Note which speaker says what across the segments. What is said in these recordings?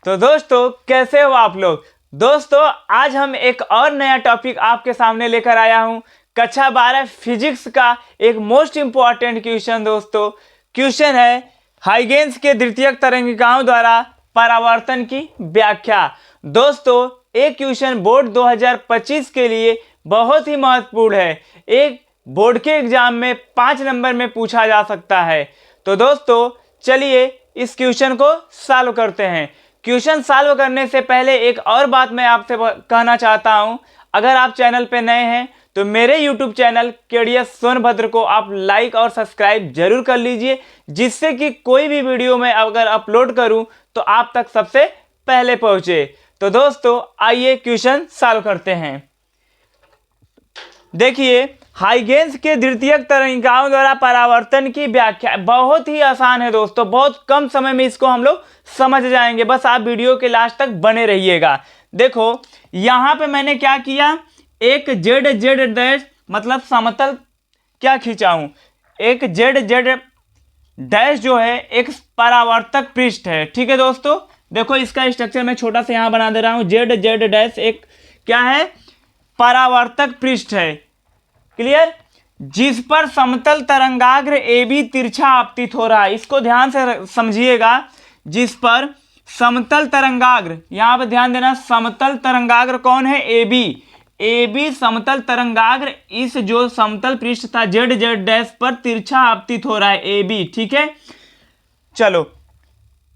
Speaker 1: तो दोस्तों कैसे हो आप लोग। दोस्तों आज हम एक और नया टॉपिक आपके सामने लेकर आया हूं। कक्षा 12 फिजिक्स का एक मोस्ट इंपॉर्टेंट क्वेश्चन। दोस्तों क्वेश्चन है हाइगेंस के द्वितीयक तरंगिकाओं द्वारा परावर्तन की व्याख्या। दोस्तों एक क्वेश्चन बोर्ड 2025 के लिए बहुत ही महत्वपूर्ण है। एक बोर्ड के एग्जाम में 5 नंबर में पूछा जा सकता है। तो दोस्तों चलिए इस क्वेश्चन को सॉल्व करते हैं। क्वेश्चन सॉल्व करने से पहले एक और बात मैं आपसे कहना चाहता हूं। अगर आप चैनल पे नए हैं तो मेरे YouTube चैनल केडीएस सोनभद्र को आप लाइक और सब्सक्राइब जरूर कर लीजिए, जिससे कि कोई भी वीडियो मैं अगर अपलोड करूं तो आप तक सबसे पहले पहुंचे। तो दोस्तों आइए क्वेश्चन सॉल्व करते हैं। देखिए हाइगेंस के द्वितीयक तरंगिकाओं द्वारा परावर्तन की व्याख्या बहुत ही आसान है दोस्तों, बहुत कम समय में इसको हम लोग समझ जाएंगे। बस आप वीडियो के लास्ट तक बने रहिएगा। देखो यहां पे मैंने क्या किया, एक जेड जेड डैश मतलब समतल क्या खींचा हूं, एक जेड जेड डैश जो है एक परावर्तक पृष्ठ है। ठीक है दोस्तों, देखो इसका स्ट्रक्चर मैं छोटा सा यहां बना दे रहा हूं। जेड जेड डैश एक क्या है, परावर्तक पृष्ठ है। क्लियर, जिस पर समतल तरंगाग्र ए बी तिरछा आपतित हो रहा है। इसको ध्यान से समझिएगा, जिस पर समतल तरंगाग्र, यहां पर ध्यान देना, समतल तरंगाग्र कौन है, ए बी समतल तरंगाग्र इस जो समतल पृष्ठ था जेड जेड डैश पर तिरछा आपतित हो रहा है, ए बी। ठीक है, चलो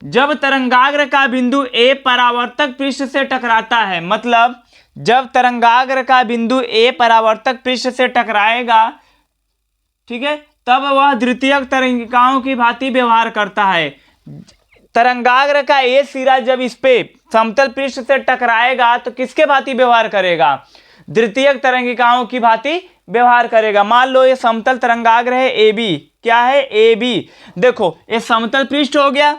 Speaker 1: जब तरंगाग्र का बिंदु ए परावर्तक पृष्ठ से टकराता है, मतलब जब तरंगाग्र का बिंदु ए परावर्तक पृष्ठ से टकराएगा, ठीक है, तब वह द्वितीयक तरंगिकाओं की भांति व्यवहार करता है। तरंगाग्र का ए सिरा जब इस पे समतल पृष्ठ से टकराएगा तो किसके भांति व्यवहार करेगा, द्वितीयक तरंगिकाओं की भांति व्यवहार करेगा। मान लो ये समतल तरंगाग्र है ए बी, क्या है, ए बी। देखो ये समतल पृष्ठ हो गया,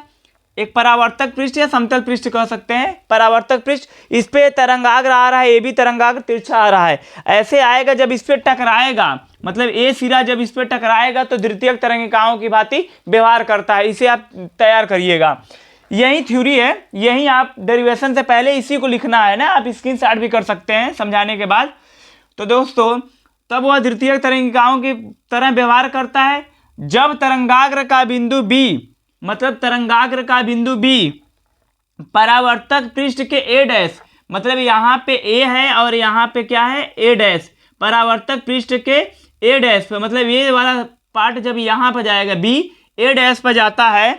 Speaker 1: एक परावर्तक पृष्ठ या समतल पृष्ठ कह सकते हैं, परावर्तक पृष्ठ। इस पे तरंगाग्र आ रहा है, ए बी तरंगाग्र तिरछा आ रहा है, ऐसे आएगा। जब इस पे टकराएगा, मतलब ए सिरा जब इस पे टकराएगा तो द्वितीयक तरंगिकाओं की भांति व्यवहार करता है। इसे आप तैयार करिएगा, यही थ्योरी है, यही आप डेरिवेशन से पहले इसी को लिखना है ना, आप स्क्रीनशॉट भी कर सकते हैं समझाने के बाद। तो दोस्तों तब वह द्वितीयक तरंगिकाओं की तरह व्यवहार करता है जब तरंगाग्र का बिंदु बी, मतलब तरंगाग्र का बिंदु बी परावर्तक पृष्ठ के ए डैश, मतलब यहाँ पे ए है और यहाँ पे क्या है, ए डैश, परावर्तक पृष्ठ के ए डैश पे, मतलब ये वाला पार्ट जब यहाँ पर जाएगा, बी ए डैश पर जाता है।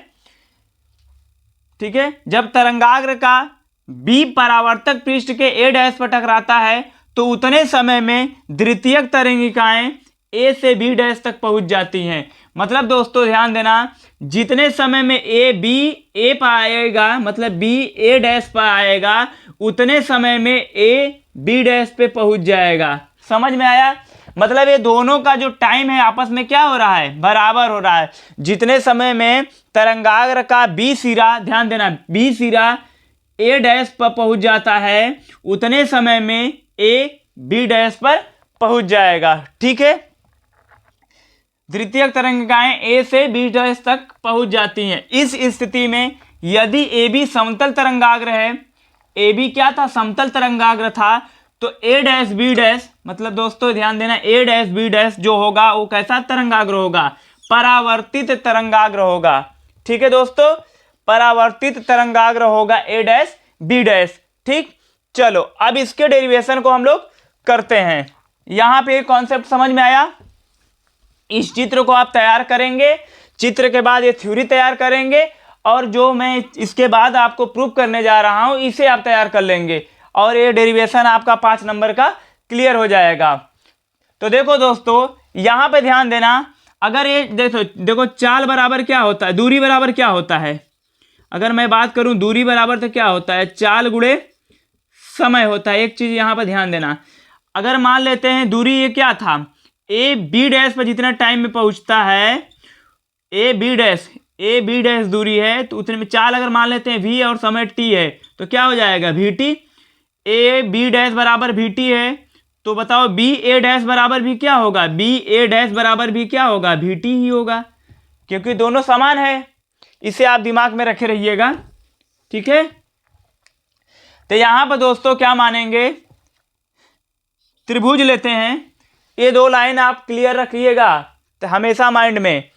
Speaker 1: ठीक है, जब तरंगाग्र का बी परावर्तक पृष्ठ के ए डैश पर टकराता है तो उतने समय में द्वितीयक तरंगिकाएं ए से बी डैश तक पहुंच जाती हैं। मतलब दोस्तों ध्यान देना, जितने समय में ए बी ए पर आएगा, मतलब बी ए डैश पर आएगा, उतने समय में ए बी डैश पे पहुंच जाएगा। समझ में आया, मतलब ये दोनों का जो टाइम है आपस में क्या हो रहा है, बराबर हो रहा है। जितने समय में तरंगाग्र का बी सिरा, ध्यान देना, बी सिरा ए डैश पर पहुंच जाता है, उतने समय में ए बी डैश पर पहुंच जाएगा। ठीक है, द्वितीयक तरंगिकाएं ए से बी डैश तक पहुंच जाती हैं। इस स्थिति में यदि ए बी समतल तरंगाग्र है, ए बी क्या था, समतल तरंगाग्र था, तो ए डैश बी डैश, मतलब दोस्तों ध्यान देना, ए डैश बी डैश जो होगा वो कैसा तरंगाग्र होगा, परावर्तित तरंगाग्र होगा। ठीक है दोस्तों, परावर्तित तरंगाग्र होगा ए डैश बी डैश। ठीक, चलो अब इसके डेरिवेशन को हम लोग करते हैं। यहां पे कॉन्सेप्ट समझ में आया, इस चित्र को आप तैयार करेंगे, चित्र के बाद ये थ्योरी तैयार करेंगे, और जो मैं इसके बाद आपको प्रूव करने जा रहा हूं इसे आप तैयार कर लेंगे, और ये डेरिवेशन आपका 5 नंबर का क्लियर हो जाएगा। तो देखो दोस्तों यहां पे ध्यान देना, अगर ये देखो चाल बराबर क्या होता है, दूरी बराबर क्या होता है, अगर मैं बात करूं दूरी बराबर तो क्या होता है, चाल गुणे समय होता है। एक चीज यहां पर ध्यान देना, अगर मान लेते हैं दूरी ये क्या था, ए बी डैश पर जितना टाइम में पहुंचता है, ए बी डैश दूरी है, तो उतने में चाल अगर मान लेते हैं वी और समय टी है, तो क्या हो जाएगा, V T. A B dash बराबर वी टी है, तो बताओ बी ए डैश बराबर भी क्या होगा, बी ए डैश बराबर भी क्या होगा, वी टी ही होगा, क्योंकि दोनों समान है। इसे आप दिमाग में रखे रहिएगा। ठीक है, तो यहां पर दोस्तों क्या मानेंगे, त्रिभुज लेते हैं, ये दो लाइन आप क्लियर रखिएगा तो हमेशा माइंड में।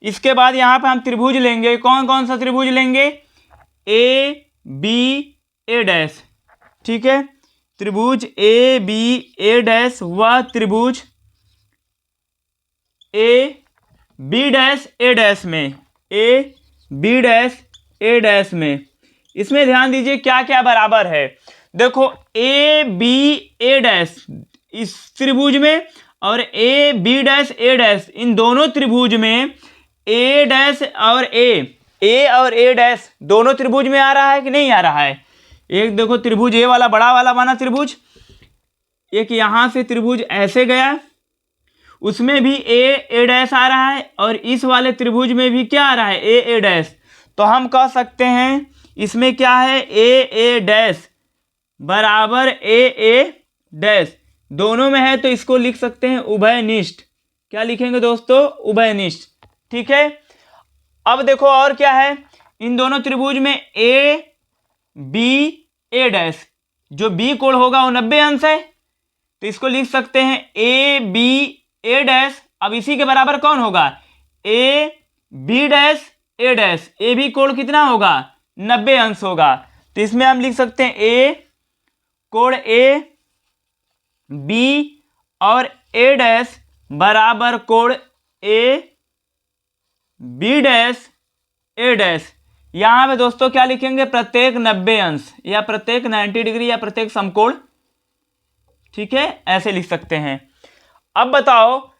Speaker 1: इसके बाद यहां पर हम त्रिभुज लेंगे, कौन कौन सा त्रिभुज लेंगे, ए बी ए डैश, ठीक है, त्रिभुज ए बी ए डैश व त्रिभुज A B dash A dash में, A B dash A dash में। इसमें ध्यान दीजिए क्या क्या बराबर है। देखो ए बी ए डैश इस त्रिभुज में और A B dash A dash, इन दोनों त्रिभुज में ए डैश और ए डैश दोनों त्रिभुज में आ रहा है कि नहीं आ रहा है। एक देखो त्रिभुज ए वाला बड़ा वाला बना त्रिभुज, एक यहां से त्रिभुज ऐसे गया, उसमें भी ए डैश आ रहा है, और इस वाले त्रिभुज में भी क्या आ रहा है, ए डैश। तो हम कह सकते हैं इसमें क्या है, ए डैश बराबर ए डैश, दोनों में है तो इसको लिख सकते हैं उभयनिष्ठ। क्या लिखेंगे दोस्तों, उभयनिष्ठ, ठीक है। अब देखो और क्या है, इन दोनों त्रिभुज में ए बी ए डैश, जो बी कोण होगा वो 90 अंश है, तो इसको लिख सकते हैं ए बी ए डैश। अब इसी के बराबर कौन होगा, A B dash A dash, A भी कोण कितना होगा, 90 अंश होगा। तो इसमें हम लिख सकते हैं ए कोण ए बी और ए डैश बराबर कोण A B dash A dash. यहां पे दोस्तों क्या लिखेंगे, प्रत्येक 90 अंश या प्रत्येक 90 डिग्री या प्रत्येक समकोण, ठीक है, ऐसे लिख सकते हैं। अब बताओ,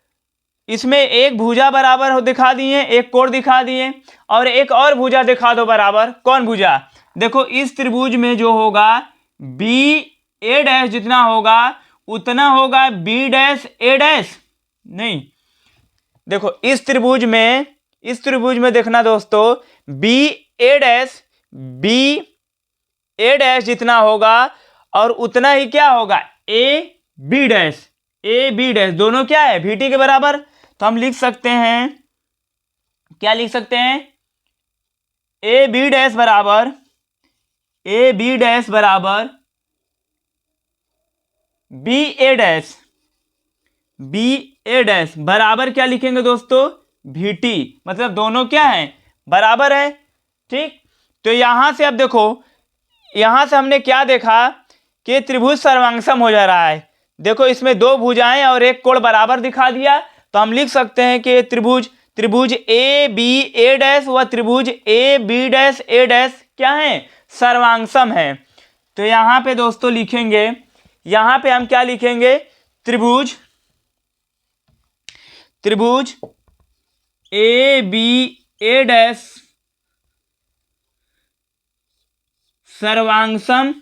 Speaker 1: इसमें एक भुजा बराबर हो दिखा दिए, एक कोण दिखा दिए, और एक और भुजा दिखा दो बराबर। कौन भुजा, देखो इस त्रिभुज में जो होगा बी ए डैश जितना होगा उतना होगा बी डैश ए डैश, नहीं, देखो इस त्रिभुज में देखना दोस्तों, बी ए डैश जितना होगा और उतना ही क्या होगा, ए बी डैश दोनों क्या है, VT के बराबर। तो हम लिख सकते हैं, क्या लिख सकते हैं, ए बी डैश बराबर बी ए डैश बराबर क्या लिखेंगे दोस्तों, VT, मतलब दोनों क्या है, बराबर है, ठीक। तो यहां से अब देखो, यहां से हमने क्या देखा कि त्रिभुज सर्वांगसम हो जा रहा है। देखो इसमें दो भुजाएं और एक कोण बराबर दिखा दिया, तो हम लिख सकते हैं कि त्रिभुज ए बी ए डैश व त्रिभुज A B dash A dash क्या है, सर्वांगसम है। तो यहां पे दोस्तों लिखेंगे, यहां पे हम क्या लिखेंगे, त्रिभुज ए बी ए डैश सर्वांगसम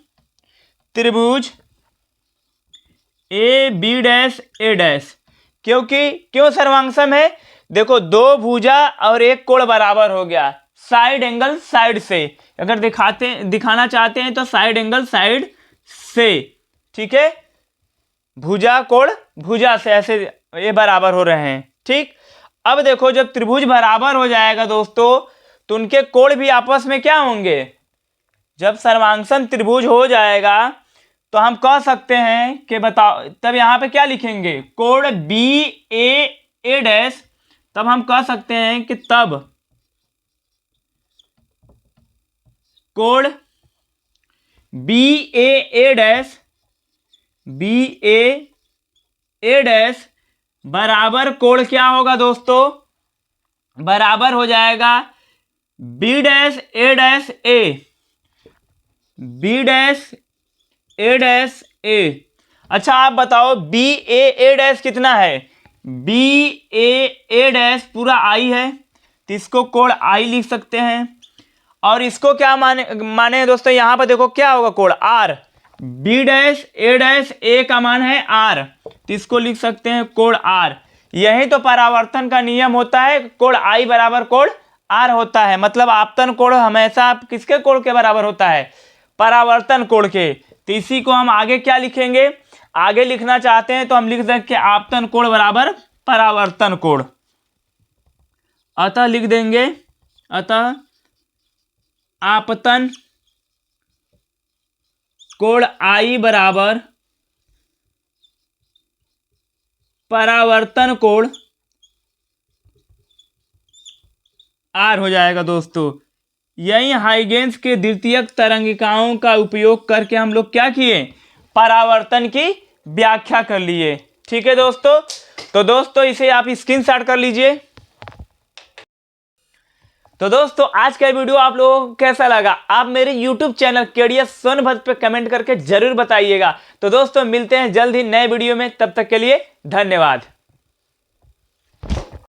Speaker 1: त्रिभुज A B dash A dash. क्यों सर्वांगसम है, देखो दो भुजा और एक कोण बराबर हो गया, साइड एंगल साइड से, अगर दिखाना चाहते हैं तो साइड एंगल साइड से, ठीक है, भुजा कोण भुजा से ऐसे ये बराबर हो रहे हैं, ठीक। अब देखो जब त्रिभुज बराबर हो जाएगा दोस्तों, तो उनके कोण भी आपस में क्या होंगे, जब सर्वांगसम त्रिभुज हो जाएगा तो हम कह सकते हैं कि बताओ, तब यहां पे क्या लिखेंगे, कोण बी ए डैश, तब हम कह सकते हैं कि तब कोण बी ए डैश बराबर कोण क्या होगा दोस्तों, बराबर हो जाएगा बी डैश ए डैश ए। अच्छा आप बताओ बी ए डैश कितना है, बी ए डैश पूरा आई है, तो इसको कोण आई लिख सकते हैं। और इसको क्या माने दोस्तों, यहां पर देखो क्या होगा, कोण आर, बी डैश ए का मान है आर, तो इसको लिख सकते हैं कोण आर। यही तो परावर्तन का नियम होता है, कोण आई बराबर कोण आर होता है, मतलब आपतन कोण हमेशा किसके कोण के बराबर होता है, परावर्तन कोण के। तो इसी को हम आगे क्या लिखेंगे, आगे लिखना चाहते हैं तो हम लिख सकते हैं आपतन कोण बराबर परावर्तन कोण, अतः लिख देंगे, अतः आपतन कोण आई बराबर परावर्तन कोण आर हो जाएगा दोस्तों। यही हाइगेंस के द्वितीयक तरंगिकाओं का उपयोग करके हम लोग क्या किए, परावर्तन की व्याख्या कर लिए। ठीक है दोस्तों, तो दोस्तों इसे आप स्क्रीनशॉट कर लीजिए। तो दोस्तों आज का वीडियो आप लोगों को कैसा लगा, आप मेरे YouTube चैनल केडीएस सोनभद्र पे कमेंट करके जरूर बताइएगा। तो दोस्तों मिलते हैं जल्द ही नए वीडियो में, तब तक के लिए धन्यवाद।